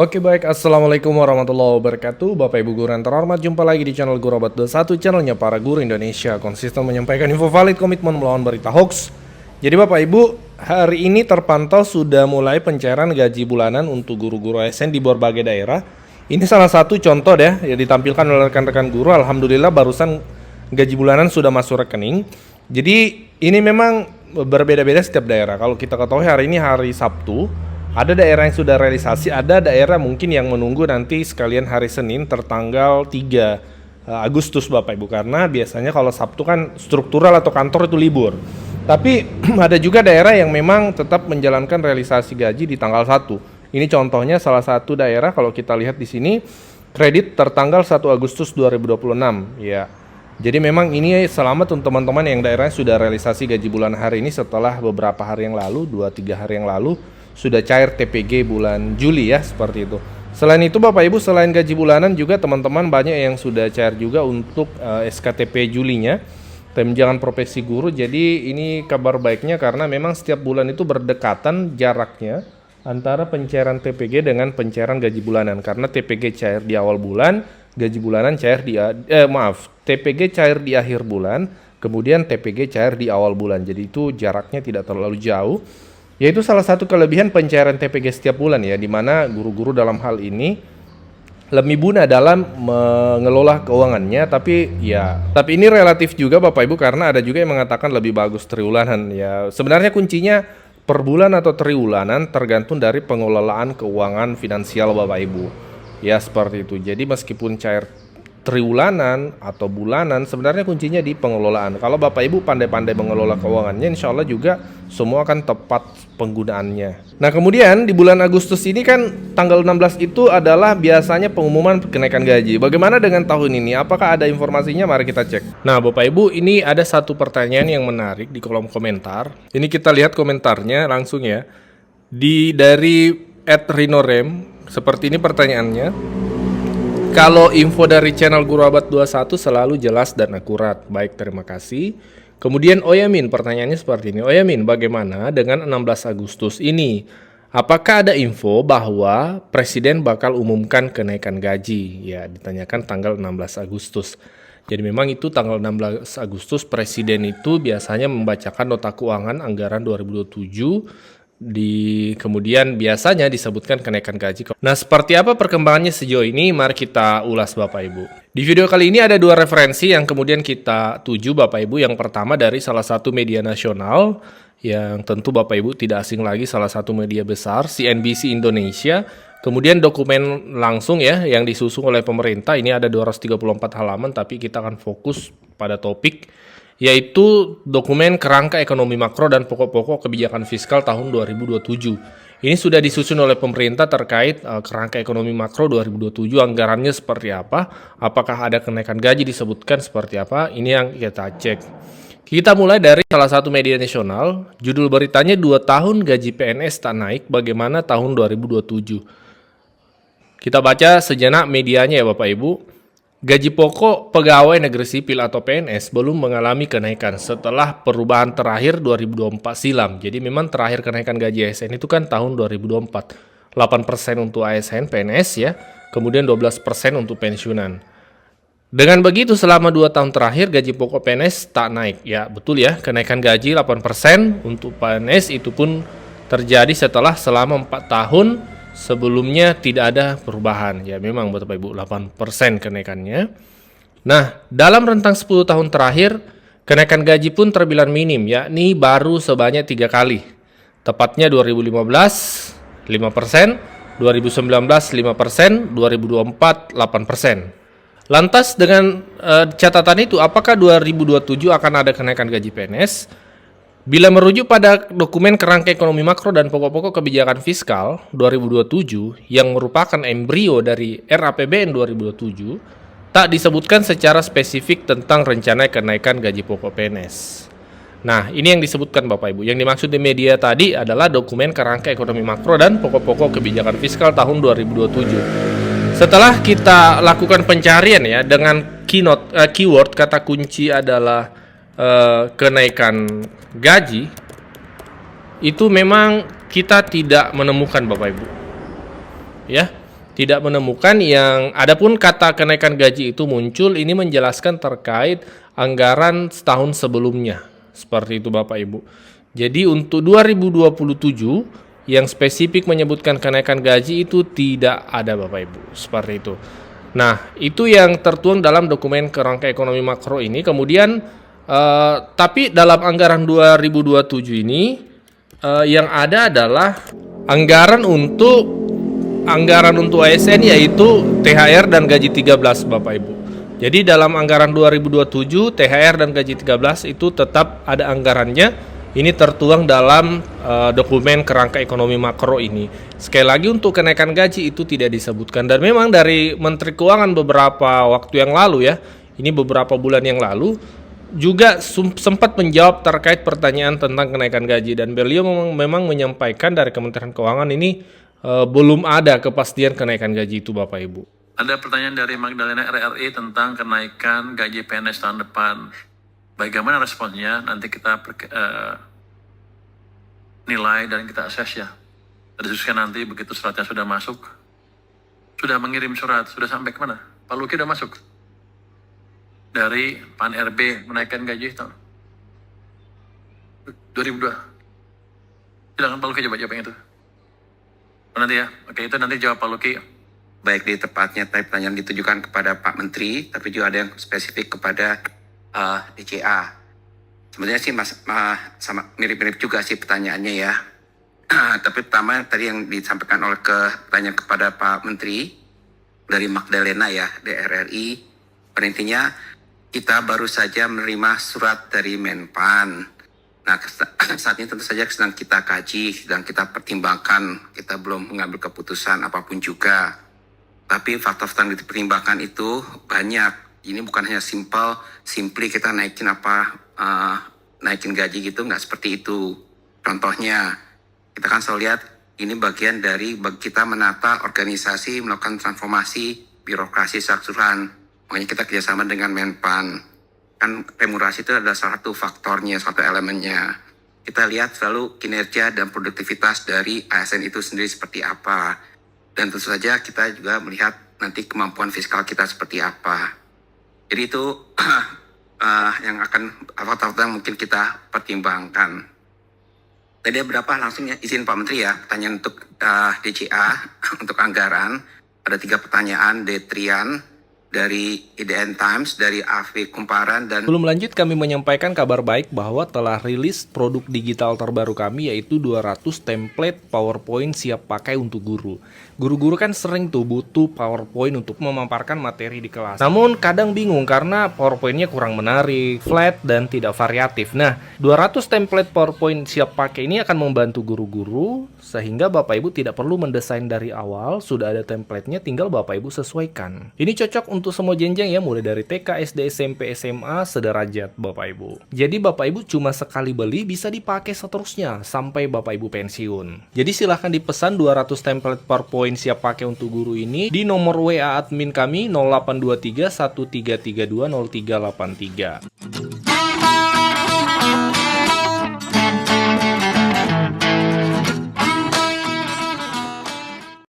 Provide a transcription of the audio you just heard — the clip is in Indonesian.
Oke baik, Assalamualaikum warahmatullahi wabarakatuh. Bapak Ibu guru yang terhormat, jumpa lagi di channel Guru Abad 21, channelnya para guru Indonesia, konsisten menyampaikan info valid, komitmen melawan berita hoax. Jadi Bapak Ibu, hari ini terpantau sudah mulai pencairan gaji bulanan untuk guru-guru ASN di berbagai daerah. Ini salah satu contoh deh yang ditampilkan oleh rekan-rekan guru. Alhamdulillah barusan gaji bulanan sudah masuk rekening. Jadi ini memang berbeda-beda setiap daerah. Kalau kita ketahui hari ini hari Sabtu, ada daerah yang sudah realisasi, ada daerah mungkin yang menunggu nanti sekalian hari Senin tertanggal 3 Agustus Bapak Ibu. Karena biasanya kalau Sabtu kan struktural atau kantor itu libur. Tapi ada juga daerah yang memang tetap menjalankan realisasi gaji di tanggal 1. Ini contohnya salah satu daerah kalau kita lihat di sini kredit tertanggal 1 Agustus 2026 ya. Jadi memang ini selamat untuk teman-teman yang daerahnya sudah realisasi gaji bulan hari ini setelah beberapa hari yang lalu, 2-3 hari yang lalu sudah cair TPG bulan Juli ya, seperti itu. Selain itu Bapak Ibu, selain gaji bulanan juga teman-teman banyak yang sudah cair juga untuk SKTP Julinya, tunjangan profesi guru. Jadi ini kabar baiknya karena memang setiap bulan itu berdekatan jaraknya antara pencairan TPG dengan pencairan gaji bulanan. Karena TPG cair di awal bulan, gaji bulanan cair di TPG cair di akhir bulan, kemudian TPG cair di awal bulan. Jadi itu jaraknya tidak terlalu jauh. Yaitu salah satu kelebihan pencairan TPG setiap bulan ya, di mana guru-guru dalam hal ini lebih mudah dalam mengelola keuangannya, tapi ini relatif juga Bapak Ibu karena ada juga yang mengatakan lebih bagus triwulanan ya. Sebenarnya kuncinya per bulan atau triwulanan tergantung dari pengelolaan keuangan finansial Bapak Ibu. Ya seperti itu. Jadi meskipun cair triwulanan atau bulanan, sebenarnya kuncinya di pengelolaan. Kalau Bapak Ibu pandai-pandai mengelola keuangannya, insya Allah juga semua akan tepat penggunaannya. Nah kemudian di bulan Agustus ini kan tanggal 16 itu adalah biasanya pengumuman kenaikan gaji. Bagaimana dengan tahun ini? Apakah ada informasinya? Mari kita cek. Nah Bapak Ibu, ini ada satu pertanyaan yang menarik di kolom komentar. Ini kita lihat komentarnya langsung ya. Dari @rinorem, seperti ini pertanyaannya. Kalau info dari channel Guru Abad 21 selalu jelas dan akurat. Baik, terima kasih. Kemudian Oyamin, pertanyaannya seperti ini. Oyamin, bagaimana dengan 16 Agustus ini? Apakah ada info bahwa Presiden bakal umumkan kenaikan gaji? Ya, ditanyakan tanggal 16 Agustus. Jadi memang itu tanggal 16 Agustus Presiden itu biasanya membacakan nota keuangan anggaran 2027. Kemudian biasanya disebutkan kenaikan gaji. Nah, seperti apa perkembangannya sejauh ini? Mari kita ulas Bapak Ibu. Di video kali ini ada dua referensi yang kemudian kita tuju Bapak Ibu. Yang pertama dari salah satu media nasional yang tentu Bapak Ibu tidak asing lagi, salah satu media besar CNBC Indonesia. Kemudian dokumen langsung ya yang disusun oleh pemerintah. Ini ada 234 halaman tapi kita akan fokus pada topik, yaitu dokumen kerangka ekonomi makro dan pokok-pokok kebijakan fiskal tahun 2027. Ini sudah disusun oleh pemerintah terkait kerangka ekonomi makro 2027, anggarannya seperti apa, apakah ada kenaikan gaji disebutkan seperti apa, ini yang kita cek. Kita mulai dari salah satu media nasional, judul beritanya 2 tahun gaji PNS tak naik, bagaimana tahun 2027. Kita baca sejenak medianya ya Bapak Ibu. Gaji pokok pegawai negeri sipil atau PNS belum mengalami kenaikan setelah perubahan terakhir 2024 silam. Jadi memang terakhir kenaikan gaji ASN itu kan tahun 2024. 8% untuk ASN PNS ya, kemudian 12% untuk pensiunan. Dengan begitu selama 2 tahun terakhir gaji pokok PNS tak naik. Ya betul ya, kenaikan gaji 8% untuk PNS itu pun terjadi setelah selama 4 tahun sebelumnya tidak ada perubahan. Ya memang Bapak Ibu 8% kenaikannya. Nah dalam rentang 10 tahun terakhir kenaikan gaji pun terbilang minim, yakni baru sebanyak 3 kali. Tepatnya 2015 5%, 2019 5%, 2024 8%. Lantas dengan catatan itu apakah 2027 akan ada kenaikan gaji PNS? Bila merujuk pada dokumen kerangka ekonomi makro dan pokok-pokok kebijakan fiskal 2027 yang merupakan embrio dari RAPBN 2027, tak disebutkan secara spesifik tentang rencana kenaikan gaji pokok PNS. Nah, ini yang disebutkan Bapak Ibu. Yang dimaksud di media tadi adalah dokumen kerangka ekonomi makro dan pokok-pokok kebijakan fiskal tahun 2027. Setelah kita lakukan pencarian ya dengan keyword kata kunci adalah kenaikan gaji, itu memang kita tidak menemukan Bapak Ibu. Ya. tidak menemukan yang adapun kata kenaikan gaji itu muncul ini menjelaskan terkait anggaran setahun sebelumnya. Seperti itu Bapak Ibu. Jadi untuk 2027 yang spesifik menyebutkan kenaikan gaji itu tidak ada Bapak Ibu. Seperti itu. Nah, itu yang tertuang dalam dokumen kerangka ekonomi makro ini. Kemudian tapi dalam anggaran 2027 ini yang ada adalah anggaran untuk ASN yaitu THR dan gaji 13 Bapak Ibu. Jadi dalam anggaran 2027 THR dan gaji 13 itu tetap ada anggarannya. Ini tertuang dalam dokumen kerangka ekonomi makro ini. Sekali lagi untuk kenaikan gaji itu tidak disebutkan dan memang dari Menteri Keuangan beberapa waktu yang lalu ya, ini beberapa bulan yang lalu juga sempat menjawab terkait pertanyaan tentang kenaikan gaji dan beliau memang menyampaikan dari Kementerian Keuangan ini belum ada kepastian kenaikan gaji itu Bapak Ibu. Ada pertanyaan dari Magdalena RRI tentang kenaikan gaji PNS tahun depan. Bagaimana responsnya? Nanti kita nilai dan kita assess ya. Diskusikan nanti begitu suratnya sudah masuk. Sudah mengirim surat, sudah sampai ke mana? Pak Luki sudah masuk. Dari Pan RB menaikkan gaji tahun 2002. Silakan Pak Luki coba jawab yang itu. Nanti ya, oke itu nanti jawab Pak Luki. Baik di tepatnya tadi pertanyaan ditujukan kepada Pak Menteri, tapi juga ada yang spesifik kepada DCA. Sebenarnya sih sama mirip-mirip juga sih pertanyaannya ya. Tapi pertama tadi yang disampaikan oleh pertanyaan kepada Pak Menteri dari Magdalena ya, DRRI. Pada intinya kita baru saja menerima surat dari Menpan. Nah, saat ini tentu saja sedang kita kaji, sedang kita pertimbangkan, kita belum mengambil keputusan apapun juga. Tapi faktor-faktor yang dipertimbangkan itu banyak. Ini bukan hanya simply kita naikin gaji gitu, nggak seperti itu. Contohnya, kita kan selalu lihat ini bagian dari kita menata organisasi, melakukan transformasi birokrasi secara keseluruhan. Makanya kita kerjasama dengan Menpan. Kan remunerasi itu adalah salah satu faktornya, satu elemennya. Kita lihat selalu kinerja dan produktivitas dari ASN itu sendiri seperti apa. Dan tentu saja kita juga melihat nanti kemampuan fiskal kita seperti apa. Jadi itu yang akan faktor-faktor yang mungkin kita pertimbangkan. Tadi berapa langsung ya, izin Pak Menteri ya, pertanyaan untuk DCA, untuk anggaran. Ada 3 pertanyaan, Detrian, dari IDN Times, dari AV Kumparan, dan Belum lanjut kami menyampaikan kabar baik bahwa telah rilis produk digital terbaru kami yaitu 200 template PowerPoint siap pakai untuk guru. Guru-guru kan sering tuh butuh PowerPoint untuk memaparkan materi di kelas. Namun kadang bingung karena PowerPoint-nya kurang menarik, flat, dan tidak variatif. Nah, 200 template PowerPoint siap pakai ini akan membantu guru-guru sehingga Bapak Ibu tidak perlu mendesain dari awal, sudah ada template-nya tinggal Bapak Ibu sesuaikan. Ini cocok untuk semua jenjang ya, mulai dari TK, SD, SMP, SMA, sederajat Bapak Ibu. Jadi Bapak Ibu cuma sekali beli bisa dipakai seterusnya sampai Bapak Ibu pensiun. Jadi silahkan dipesan 200 template PowerPoint siap pakai untuk guru ini di nomor WA admin kami 0823 1332 0383.